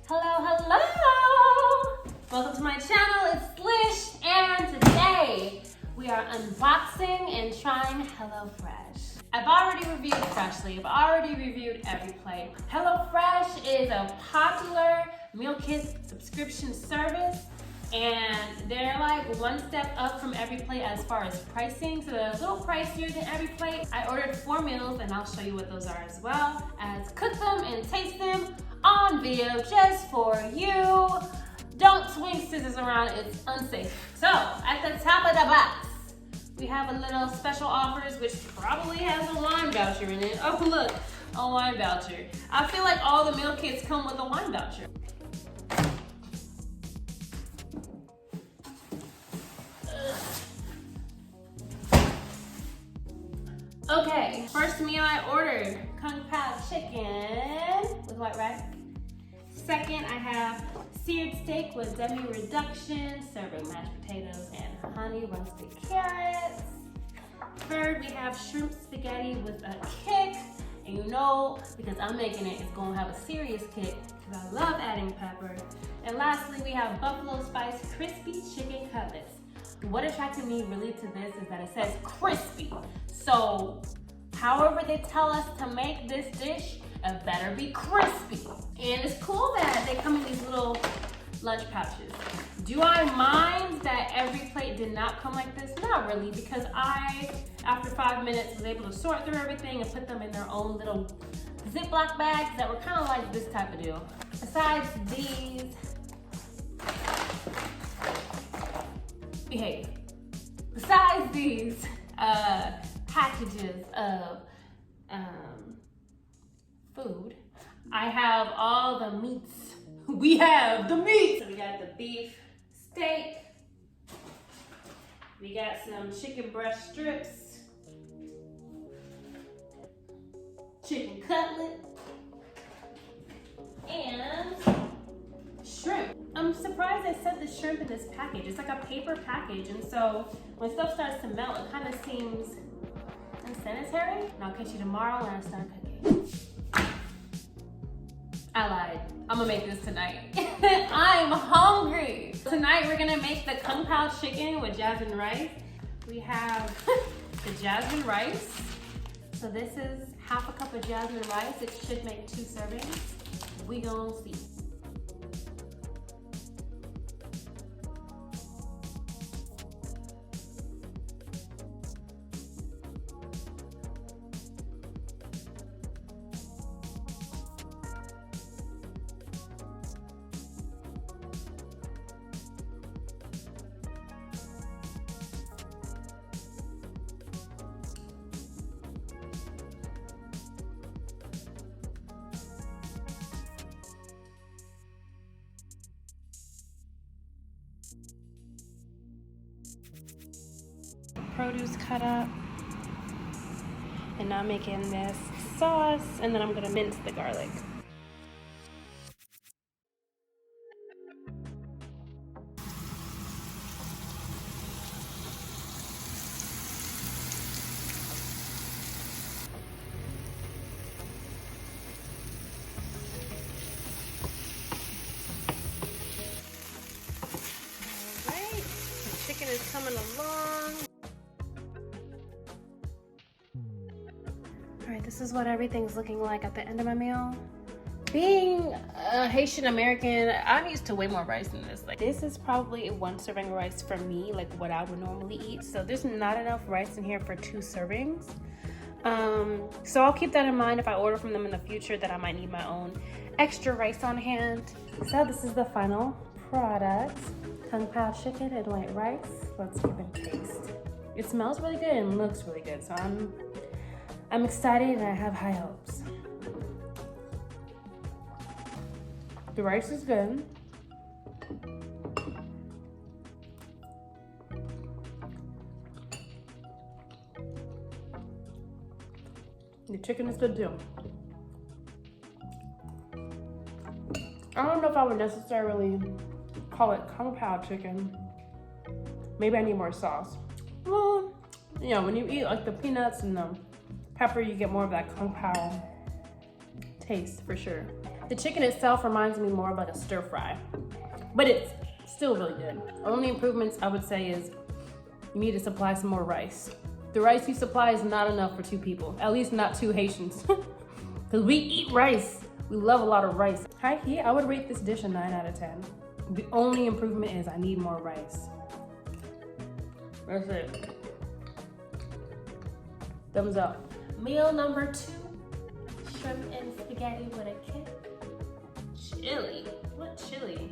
Hello! Welcome to my channel, it's Lish, and today we are unboxing and trying HelloFresh. I've already reviewed Freshly, I've already reviewed Every Plate. HelloFresh is a popular meal kit subscription service, and they're like one step up from Every Plate as far as pricing, so they're a little pricier than Every Plate. I ordered 4 meals, and I'll show you what those are as well as cook them and taste them on video just for you. Don't swing scissors around, it's unsafe. So at the top of the box, we have a little special offers, which probably has a wine voucher in it. Oh look, a wine voucher. I feel like all the meal kits come with a wine voucher. Okay, first meal I ordered, Pao Chicken with white rice. Second, I have seared steak with Demi reduction, serving mashed potatoes and honey roasted carrots. Third, we have shrimp spaghetti with a kick. And you know, because I'm making it, it's gonna have a serious kick because I love adding pepper. And lastly, we have buffalo spice crispy chicken cutlets. What attracted me really to this is that it says crispy. So, however they tell us to make this dish, it better be crispy. And it's cool that they come in these little lunch pouches. Do I mind that Every Plate did not come like this? Not really, because I, after 5 minutes, was able to sort through everything and put them in their own little Ziploc bags that were kind of like this type of deal. Besides these, behave. Besides these packages of food, I have all the meats. We have the meat. So we got the beef steak. We got some chicken breast strips. Chicken cutlet. And shrimp. I'm surprised they set the shrimp in this package. It's like a paper package, and so when stuff starts to melt, it kind of seems unsanitary. And I'll catch you tomorrow when I start cooking. I lied. I'm gonna make this tonight. I'm hungry. Tonight we're gonna make the Pao Chicken with jasmine rice. We have the jasmine rice. So this is half a cup of jasmine rice. It should make 2 servings. We gonna see. Produce cut up, and now I'm making this sauce, and then I'm gonna mince the garlic. All right, the chicken is coming along. All right, this is what everything's looking like at the end of my meal. Being a Haitian American, I'm used to way more rice than this. Like, this is probably 1 serving of rice for me, like what I would normally eat. So there's not enough rice in here for 2 servings. So I'll keep that in mind if I order from them in the future, that I might need my own extra rice on hand. So this is the final product. Pao Chicken and white rice. Let's give it a taste. It smells really good and looks really good. So I'm excited and I have high hopes. The rice is good. The chicken is good too. I don't know if I would necessarily call it Pao Chicken. Maybe I need more sauce. Well, you know, when you eat like the peanuts and the pepper, you get more of that Pao taste for sure. The chicken itself reminds me more of like a stir fry, but it's still really good. Only improvements I would say is you need to supply some more rice. The rice you supply is not enough for 2 people, at least not 2 Haitians. Because we eat rice. We love a lot of rice. High key, I would rate this dish a 9 out of 10. The only improvement is I need more rice. That's it. Thumbs up. Meal number 2, shrimp and spaghetti with a kick. Chili. What chili?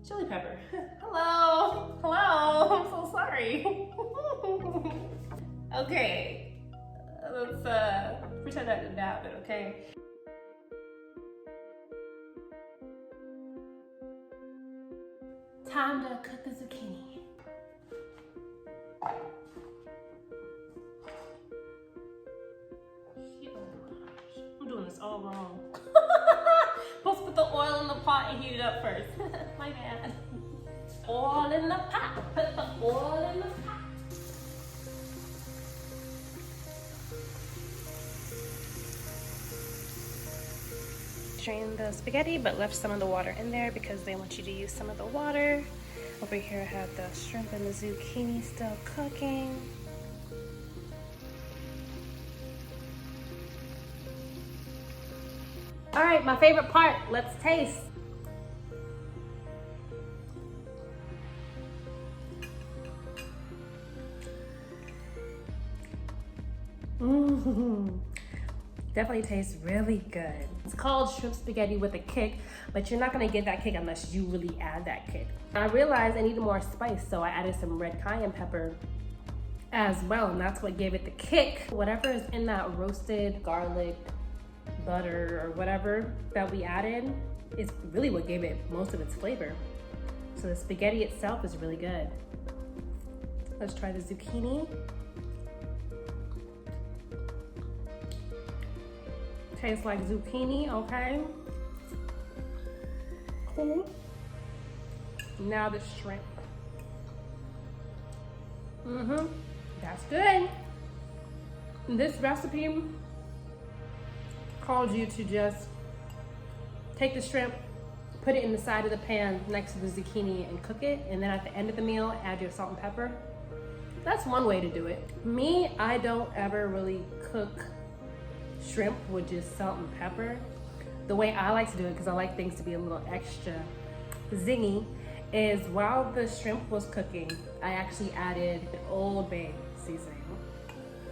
Chili pepper. Hello. Hello. I'm so sorry. Okay. Let's pretend that didn't happen, okay? Time to cook the zucchini. I'm doing this all wrong. Supposed to put the oil in the pot and heat it up first. My bad. Oil in the pot. Put the oil in the pot. Strained the spaghetti, but left some of the water in there because they want you to use some of the water. Over here I have the shrimp and the zucchini still cooking. All right, my favorite part, let's taste. Definitely tastes really good. It's called shrimp spaghetti with a kick, but you're not gonna get that kick unless you really add that kick. I realized I needed more spice, so I added some red cayenne pepper as well, and that's what gave it the kick. Whatever is in that roasted garlic, butter, or whatever that we added is really what gave it most of its flavor. So the spaghetti itself is really good. Let's try the zucchini. Tastes like zucchini, okay. Cool. Now the shrimp. That's good. This recipe calls you to just take the shrimp, put it in the side of the pan next to the zucchini and cook it, and then at the end of the meal, add your salt and pepper. That's one way to do it. Me, I don't ever really cook shrimp with just salt and pepper. The way I like to do it, because I like things to be a little extra zingy, is while the shrimp was cooking, I actually added Old Bay seasoning.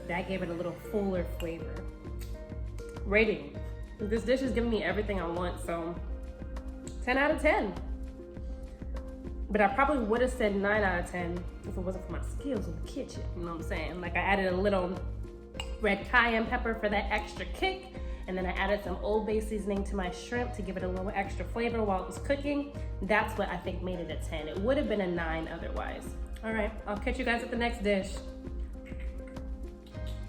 That gave it a little fuller flavor. Rating. This dish is giving me everything I want, so 10 out of 10. But I probably would have said 9 out of 10 if it wasn't for my skills in the kitchen, you know what I'm saying? Like I added a little red cayenne pepper for that extra kick, and then I added some Old Bay seasoning to my shrimp to give it a little extra flavor while it was cooking. That's what I think made it a 10. It would have been a 9 otherwise. All right, I'll catch you guys at the next dish.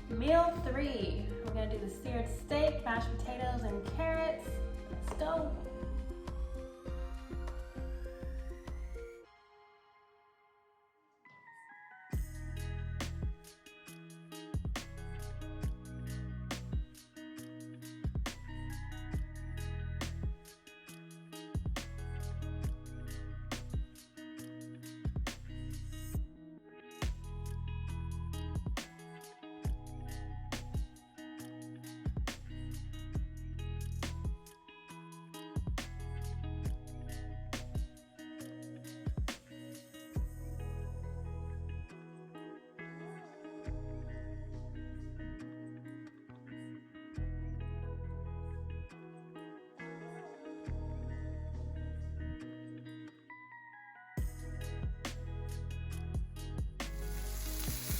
Meal 3. We're gonna do the seared steak, mashed potatoes, and carrots. Let's go.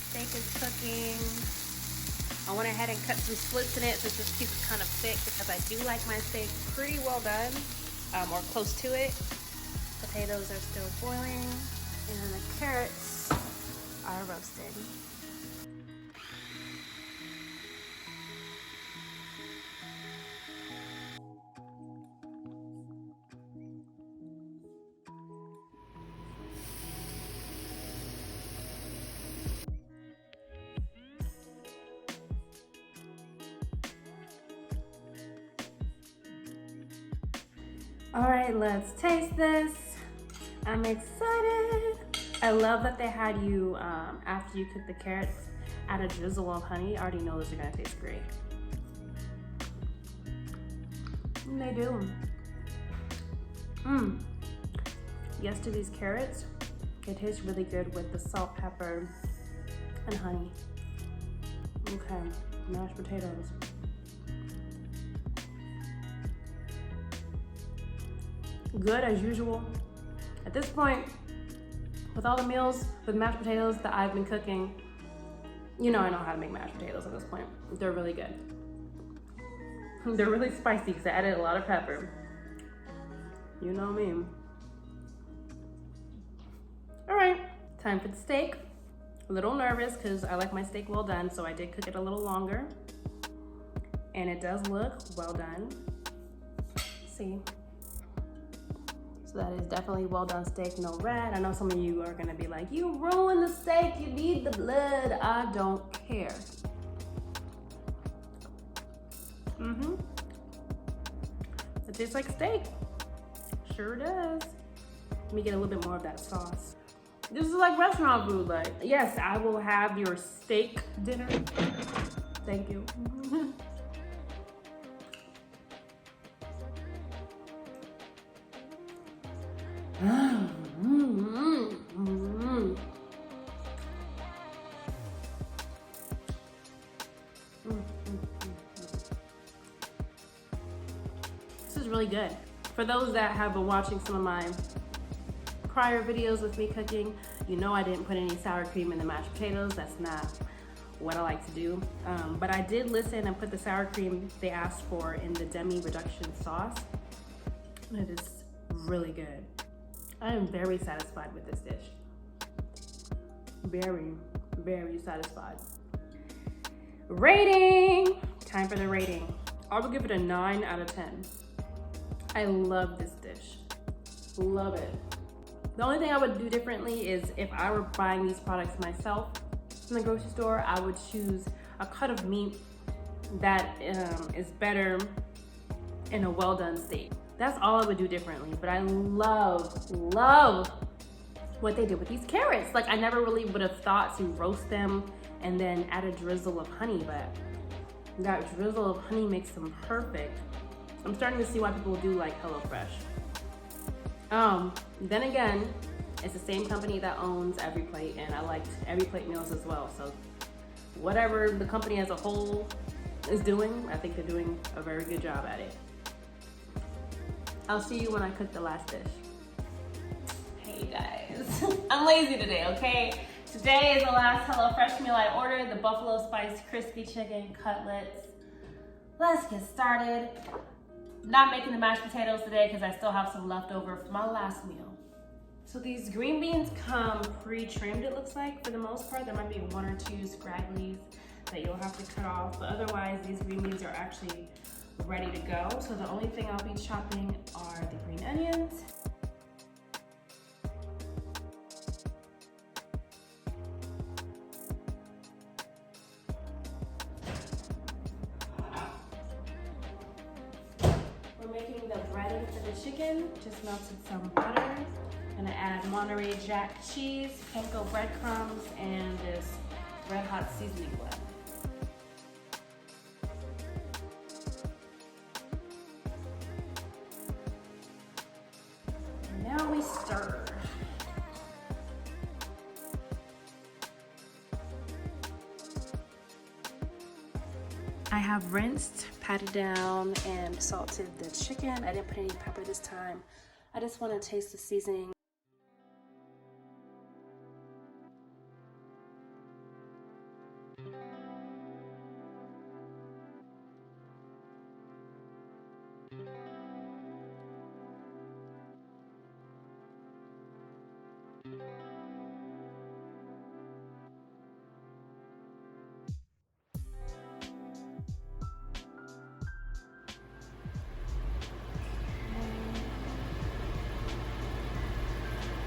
Steak is cooking. I went ahead and cut some slits in it since this piece is kind of thick because I do like my steak pretty well done, or close to it. Potatoes are still boiling, and the carrots are roasted. All right, let's taste this. I'm excited. I love that they had you, after you cook the carrots, add a drizzle of honey. I already know those are gonna taste great. And they do. Yes to these carrots. It tastes really good with the salt, pepper, and honey. Okay, mashed potatoes. Good as usual. At this point, with all the meals with mashed potatoes that I've been cooking, you know I know how to make mashed potatoes at this point. They're really good. They're really spicy because I added a lot of pepper. You know me. All right, time for the steak. A little nervous because I like my steak well done, so I did cook it a little longer. And it does look well done. See? So that is definitely well done steak, no red. I know some of you are gonna be like, you ruined the steak, you need the blood. I don't care. It tastes like steak. Sure does. Let me get a little bit more of that sauce. This is like restaurant food, like, yes, I will have your steak dinner. Thank you. This is really good. For those that have been watching some of my prior videos with me cooking, you know I didn't put any sour cream in the mashed potatoes. That's not what I like to do. But I did listen and put the sour cream they asked for in the Demi reduction sauce. It is really good. I am very satisfied with this dish. Very, very satisfied. Rating! Time for the rating. I would give it a 9 out of 10. I love this dish. Love it. The only thing I would do differently is if I were buying these products myself from the grocery store, I would choose a cut of meat that is better in a well done steak. That's all I would do differently, but I love what they did with these carrots. Like, I never really would have thought to roast them and then add a drizzle of honey, but that drizzle of honey makes them perfect. I'm starting to see why people do like HelloFresh. Then again, it's the same company that owns Every Plate, and I liked Every Plate meals as well. So whatever the company as a whole is doing, I think they're doing a very good job at it. I'll see you when I cook the last dish. Hey guys, I'm lazy today, okay? Today is the last HelloFresh meal I ordered, the buffalo spice crispy chicken cutlets. Let's get started. Not making the mashed potatoes today because I still have some left over from my last meal. So these green beans come pre-trimmed, it looks like, for the most part. There might be 1 or 2 scragglies that you'll have to cut off, but otherwise these green beans are actually ready to go. So the only thing I'll be chopping are the green onions. We're making the breading for the chicken. Just melted some butter. Gonna add Monterey Jack cheese, panko breadcrumbs, and this red hot seasoning blend. Now we stir. I have rinsed, patted down, and salted the chicken. I didn't put any pepper this time. I just want to taste the seasoning.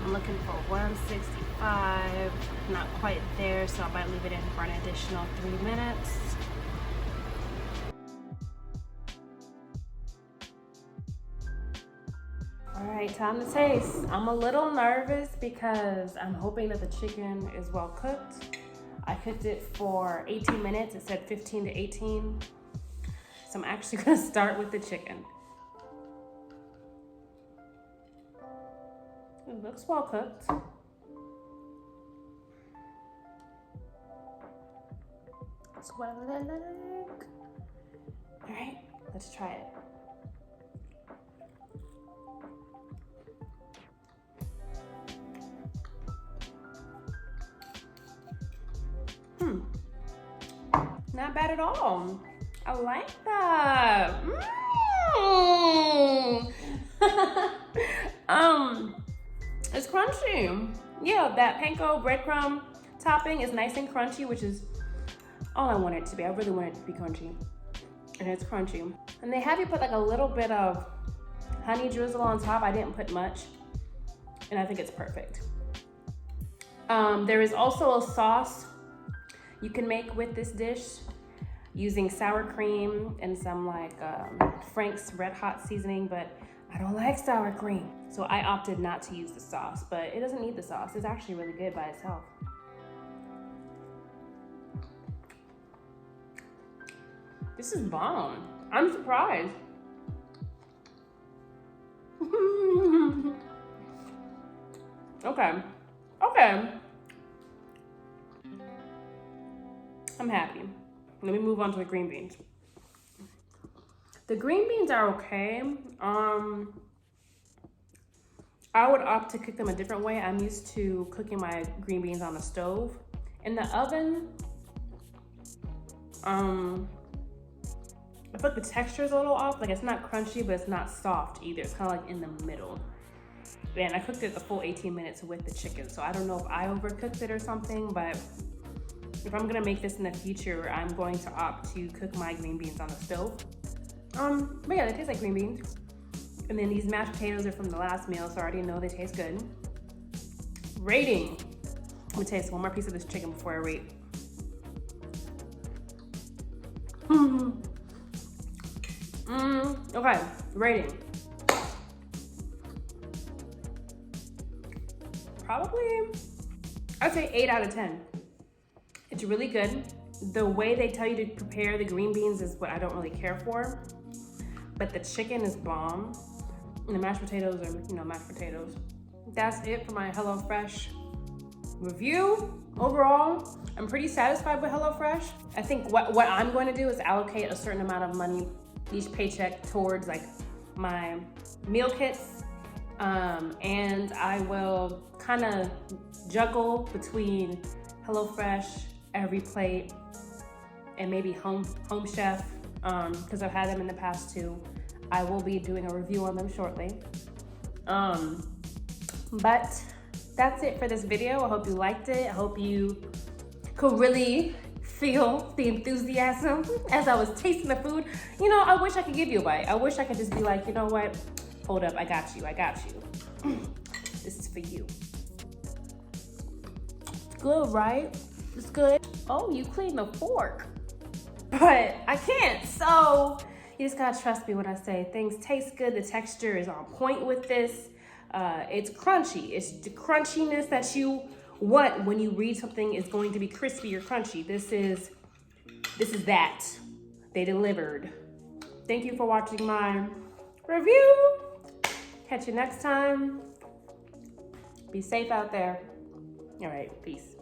I'm looking for 165, not quite there, so I might leave it in for an additional 3 minutes. right, time to taste. I'm a little nervous because I'm hoping that the chicken is well cooked. I cooked it for 18 minutes. It said 15 to 18. So I'm actually gonna start with the chicken. It looks well cooked. That's what I like. All right, let's try it. Not bad at all. I like that. It's crunchy. Yeah, that panko breadcrumb topping is nice and crunchy, which is all I want it to be. I really want it to be crunchy. And it's crunchy. And they have you put like a little bit of honey drizzle on top. I didn't put much. And I think it's perfect. There is also a sauce you can make with this dish using sour cream and some like Frank's Red Hot seasoning, but I don't like sour cream. So I opted not to use the sauce, but it doesn't need the sauce. It's actually really good by itself. This is bomb. I'm surprised. Okay. I'm happy. Let me move on to the green beans. The green beans are okay. I would opt to cook them a different way. I'm used to cooking my green beans on the stove. In the oven, I feel like the texture is a little off. Like it's not crunchy, but it's not soft either. It's kind of like in the middle. And I cooked it the full 18 minutes with the chicken. So I don't know if I overcooked it or something, but if I'm gonna make this in the future, I'm going to opt to cook my green beans on the stove. But yeah, they taste like green beans. And then these mashed potatoes are from the last meal, so I already know they taste good. Rating. I'm gonna taste one more piece of this chicken before I rate. Okay, rating. Probably, I'd say 8 out of 10. It's really good. The way they tell you to prepare the green beans is what I don't really care for. But the chicken is bomb. And the mashed potatoes are, mashed potatoes. That's it for my HelloFresh review. Overall, I'm pretty satisfied with HelloFresh. I think what I'm going to do is allocate a certain amount of money each paycheck towards like my meal kits. And I will kind of juggle between HelloFresh, Every Plate, and maybe Home Chef, because I've had them in the past too. I will be doing a review on them shortly. But that's it for this video. I hope you liked it. I hope you could really feel the enthusiasm as I was tasting the food. I wish I could give you a bite. I wish I could just be like, you know what? Hold up, I got you. This is for you. Good, right? It's good. Oh, you cleaned the fork. But I can't, so you just gotta trust me when I say things taste good. The texture is on point with this. It's crunchy. It's the crunchiness that you want when you read something is going to be crispy or crunchy. This is that. They delivered. Thank you for watching my review. Catch you next time. Be safe out there. All right, peace.